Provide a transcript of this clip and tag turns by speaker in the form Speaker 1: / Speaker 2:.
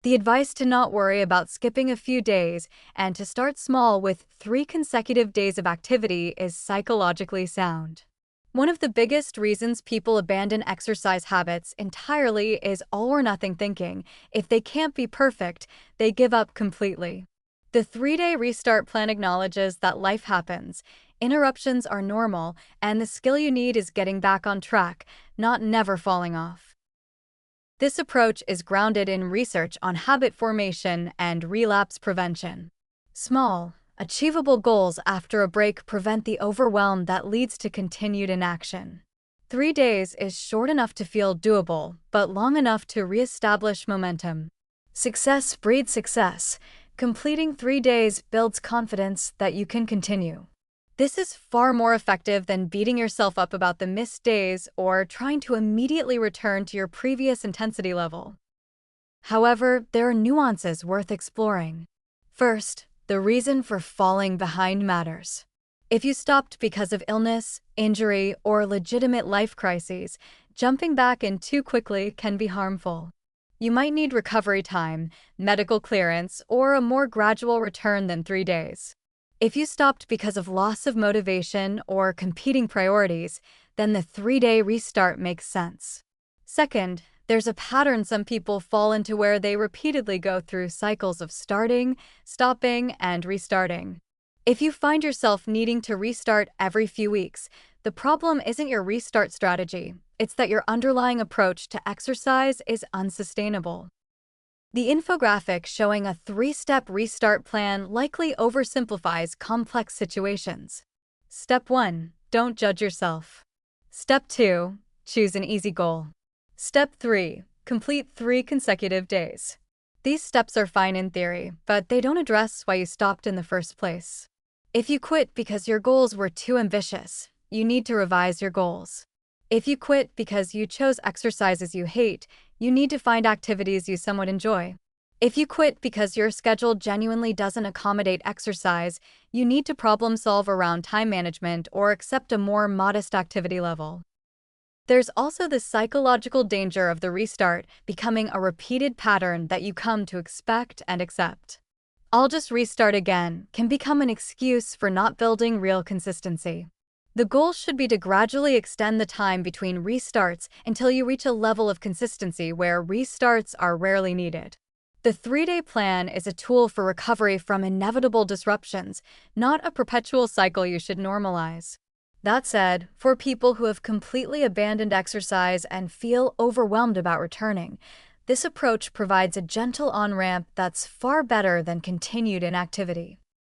Speaker 1: The advice to not worry about skipping a few days and to start small with 3 consecutive days of activity is psychologically sound. One of the biggest reasons people abandon exercise habits entirely is all or nothing thinking. If they can't be perfect, they give up completely. The 3 day restart plan acknowledges that life happens, interruptions are normal, and the skill you need is getting back on track, not never falling off. This approach is grounded in research on habit formation and relapse prevention. Small, achievable goals after a break prevent the overwhelm that leads to continued inaction. 3 days is short enough to feel doable, but long enough to reestablish momentum. Success breeds success. Completing 3 days builds confidence that you can continue. This is far more effective than beating yourself up about the missed days or trying to immediately return to your previous intensity level. However, there are nuances worth exploring. First, the reason for falling behind matters. If you stopped because of illness, injury, or legitimate life crises, jumping back in too quickly can be harmful. You might need recovery time, medical clearance, or a more gradual return than 3 days. If you stopped because of loss of motivation or competing priorities, then the 3 day restart makes sense. Second, there's a pattern some people fall into where they repeatedly go through cycles of starting, stopping, and restarting. If you find yourself needing to restart every few weeks, the problem isn't your restart strategy, it's that your underlying approach to exercise is unsustainable. The infographic showing a 3-step restart plan likely oversimplifies complex situations. Step 1. Don't judge yourself. Step 2. Choose an easy goal. Step 3. Complete 3 consecutive days. These steps are fine in theory, but they don't address why you stopped in the first place. If you quit because your goals were too ambitious, you need to revise your goals. If you quit because you chose exercises you hate, you need to find activities you somewhat enjoy. If you quit because your schedule genuinely doesn't accommodate exercise, you need to problem solve around time management or accept a more modest activity level. There's also the psychological danger of the restart becoming a repeated pattern that you come to expect and accept. "I'll just restart again" can become an excuse for not building real consistency. The goal should be to gradually extend the time between restarts until you reach a level of consistency where restarts are rarely needed. The 3 day plan is a tool for recovery from inevitable disruptions, not a perpetual cycle you should normalize. That said, for people who have completely abandoned exercise and feel overwhelmed about returning, this approach provides a gentle on-ramp that's far better than continued inactivity.